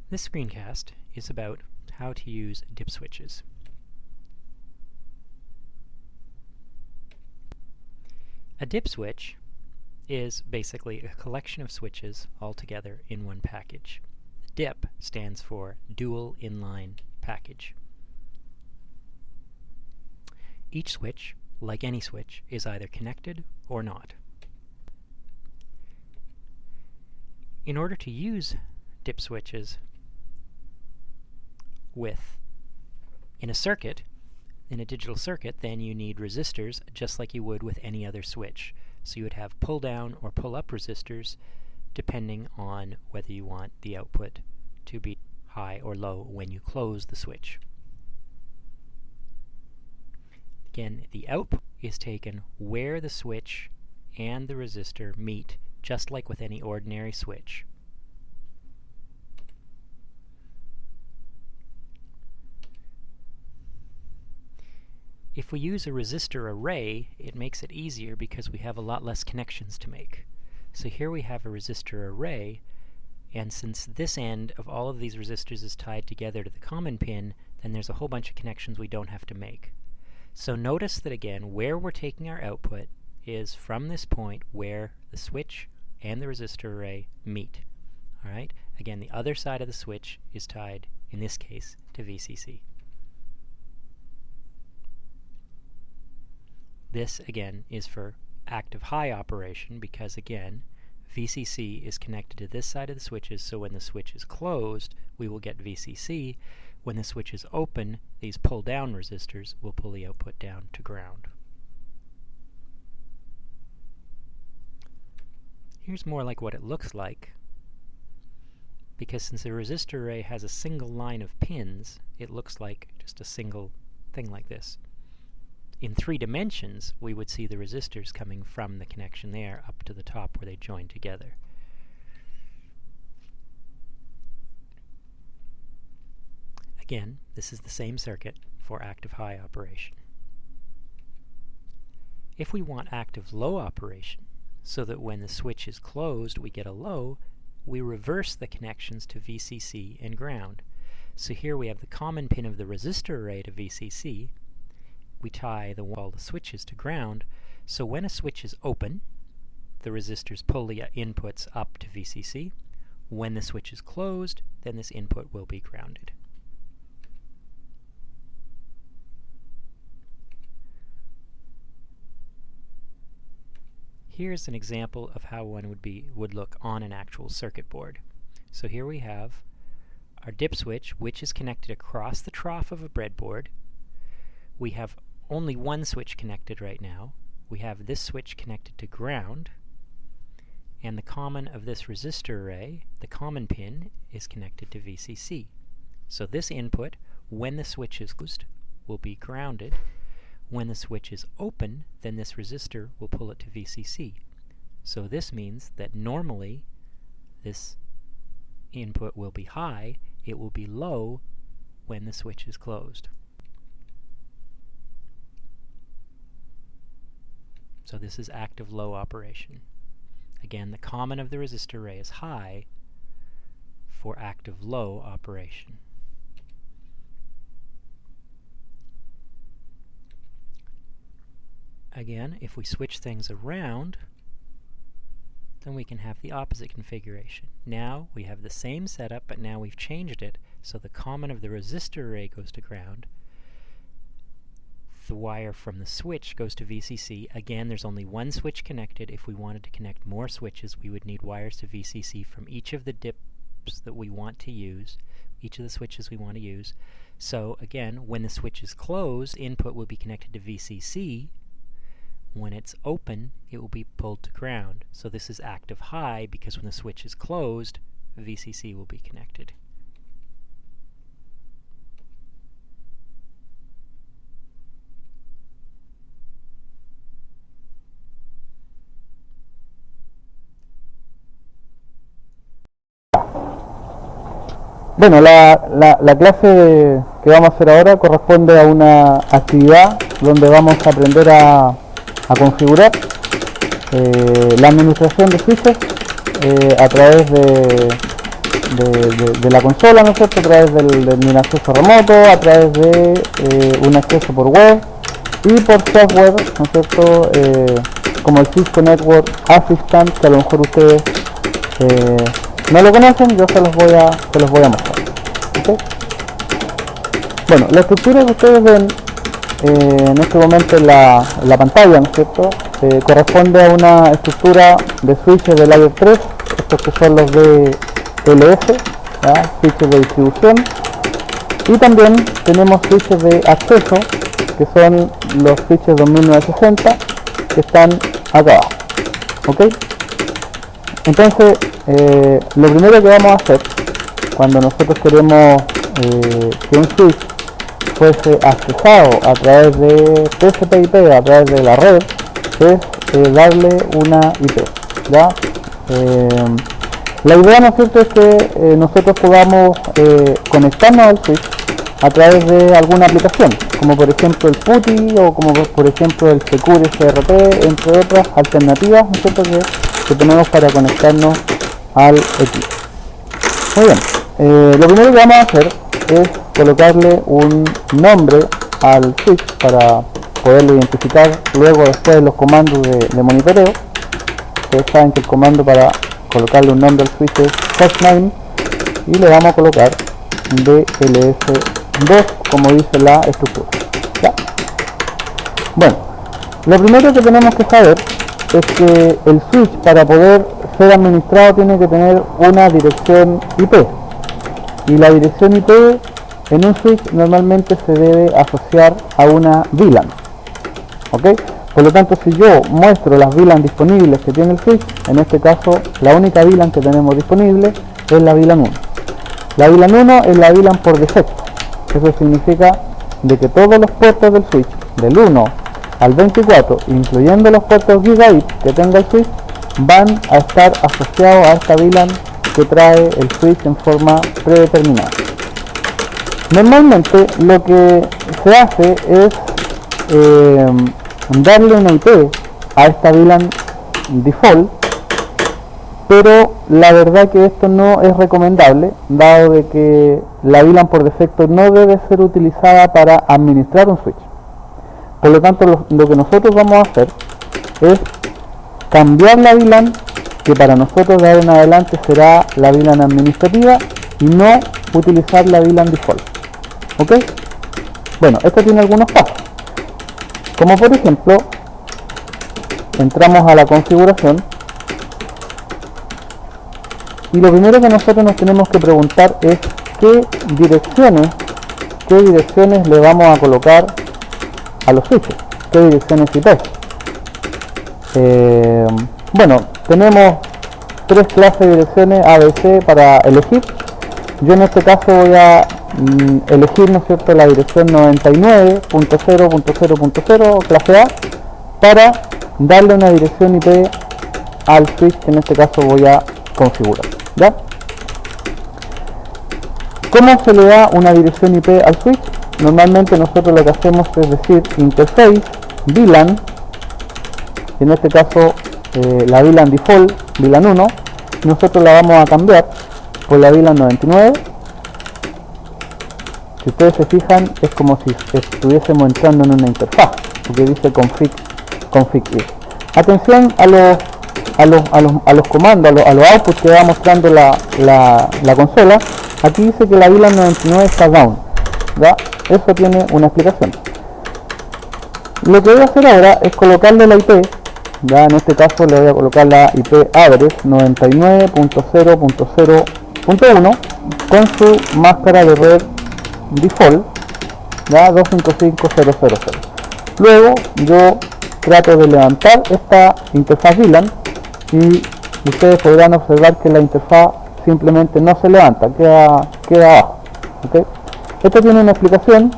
This screencast is about how to use dip switches. A dip switch is basically a collection of switches all together in one package. DIP stands for Dual Inline Package. Each switch, like any switch, is either connected or not. In order to use dip switches in a circuit, in a digital circuit, then you need resistors just like you would with any other switch. So you would have pull down or pull up resistors depending on whether you want the output to be high or low when you close the switch. Again, the output is taken where the switch and the resistor meet, just like with any ordinary switch. If we use a resistor array, it makes it easier because we have a lot less connections to make. So here we have a resistor array, and since this end of all of these resistors is tied together to the common pin, then there's a whole bunch of connections we don't have to make. So notice that again, where we're taking our output is from this point where the switch and the resistor array meet. Alright? Again, the other side of the switch is tied, in this case, to VCC. This, again, is for active high operation because, again, VCC is connected to this side of the switches, so when the switch is closed, we will get VCC. When the switch is open, these pull-down resistors will pull the output down to ground. Here's more like what it looks like, because since the resistor array has a single line of pins, it looks like just a single thing like this. In 3 dimensions, we would see the resistors coming from the connection there up to the top where they join together. Again, this is the same circuit for active high operation. If we want active low operation, so that when the switch is closed we get a low, we reverse the connections to VCC and ground. So here we have the common pin of the resistor array to VCC. We tie all the switches to ground, so when a switch is open, the resistors pull the inputs up to VCC. When the switch is closed, then this input will be grounded. Here's an example of how one would look on an actual circuit board. So here we have our dip switch, which is connected across the trough of a breadboard. We have only one switch connected right now. We have this switch connected to ground, and the common of this resistor array, the common pin, is connected to VCC. So this input, when the switch is closed, will be grounded. When the switch is open, then this resistor will pull it to VCC. So this means that normally this input will be high, it will be low when the switch is closed. So this is active low operation. Again, the common of the resistor array is high for active low operation. Again, if we switch things around, then we can have the opposite configuration. Now we have the same setup, but now we've changed it so the common of the resistor array goes to ground. The wire from the switch goes to VCC. Again, there's only one switch connected. If we wanted to connect more switches, we would need wires to VCC from each of the dips that we want to use, each of the switches we want to use. So again, when the switch is closed, input will be connected to VCC. When it's open, it will be pulled to ground. So this is active high because when the switch is closed, VCC will be connected. Bueno, la clase que vamos a hacer ahora corresponde a una actividad donde vamos a aprender a configurar la administración de switches a través de la consola, ¿no es cierto?, a través de un acceso remoto, a través de un acceso por web y por software, ¿no es cierto?, como el Cisco Network Assistant, que a lo mejor ustedes no lo conocen. Yo se los voy a mostrar. ¿Okay? Bueno, la estructura que ustedes ven en este momento en la pantalla, ¿no es cierto?, corresponde a una estructura de switches de layer 3, estos que son los de LS, ¿ya?, switches de distribución, y también tenemos switches de acceso, que son los switches 2960, que están acá abajo. ¿Ok? Entonces, lo primero que vamos a hacer cuando nosotros queremos que un switch fuese accesado a través de TCP/IP, a través de la red, es darle una IP, ¿ya? La idea, ¿no es cierto?, es que nosotros podamos conectarnos al switch a través de alguna aplicación, como por ejemplo el PuTTY o como por ejemplo el Secure SRT, entre otras alternativas, ¿no es cierto?, que tenemos para conectarnos al equipo. Muy bien, lo primero que vamos a hacer es colocarle un nombre al switch para poderlo identificar luego después de los comandos de monitoreo. Ustedes saben que el comando para colocarle un nombre al switch es hostname y le vamos a colocar DLS2 como dice la estructura. ¿Ya? Bueno, lo primero que tenemos que saber es que el switch, para poder ser administrado, tiene que tener una dirección IP, y la dirección IP en un switch normalmente se debe asociar a una VLAN. ¿Ok? Por lo tanto, si yo muestro las VLAN disponibles que tiene el switch, en este caso la única VLAN que tenemos disponible es la VLAN 1. La VLAN 1 es la VLAN por defecto. Eso significa de que todos los puertos del switch, del 1 al 24, incluyendo los puertos gigabit que tenga el switch, van a estar asociados a esta VLAN que trae el switch en forma predeterminada. Normalmente lo que se hace es darle una IP a esta VLAN default, pero la verdad que esto no es recomendable, dado de que la VLAN por defecto no debe ser utilizada para administrar un switch. Por lo tanto, lo que nosotros vamos a hacer es cambiar la VLAN, que para nosotros de ahora en adelante será la VLAN administrativa, y no utilizar la VLAN default. ¿Ok? Bueno, esto tiene algunos pasos. Como por ejemplo, entramos a la configuración, y lo primero que nosotros nos tenemos que preguntar es qué direcciones le vamos a colocar a los switches, qué direcciones IP. Bueno, tenemos tres clases de direcciones ABC para elegir. Yo en este caso voy a elegir, ¿no es cierto?, la dirección 99.0.0.0 clase A para darle una dirección IP al switch que en este caso voy a configurar. ¿Ya? ¿Cómo se le da una dirección IP al switch? Normalmente nosotros lo que hacemos es decir interface VLAN, y en este caso la VLAN default, VLAN 1, nosotros la vamos a cambiar por la VLAN 99. Si ustedes se fijan, es como si estuviésemos entrando en una interfaz, porque dice config if. Atención a los comandos, a los outputs que va mostrando la consola. Aquí dice que la VLAN 99 está down, ¿ya? Eso tiene una explicación. Lo que voy a hacer ahora es colocarle la IP, ya en este caso le voy a colocar la IP address 99.0.0.1 con su máscara de red default, ya 255.0.0.0. Luego yo trato de levantar esta interfaz VLAN y ustedes podrán observar que la interfaz simplemente no se levanta, queda abajo. ¿Okay? Esto tiene una explicación,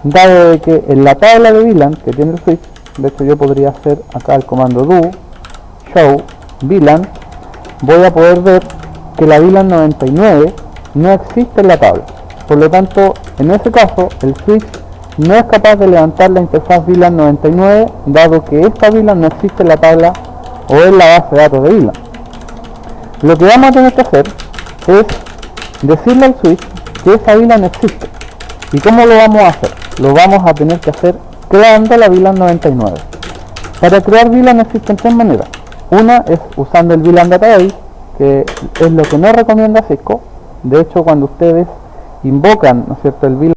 dado de que en la tabla de VLAN que tiene el switch, de hecho yo podría hacer acá el comando do show VLAN, voy a poder ver que la VLAN 99 no existe en la tabla. Por lo tanto, en ese caso, el switch no es capaz de levantar la interfaz VLAN 99, dado que esta VLAN no existe en la tabla o en la base de datos de VLAN. Lo que vamos a tener que hacer es decirle al switch que esa VLAN existe. ¿Y cómo lo vamos a hacer? Lo vamos a tener que hacer creando la VLAN 99. Para crear VLAN existen tres maneras. Una es usando el VLAN database, que es lo que no recomienda Cisco. De hecho, cuando ustedes invocan, ¿no es cierto?, el VLAN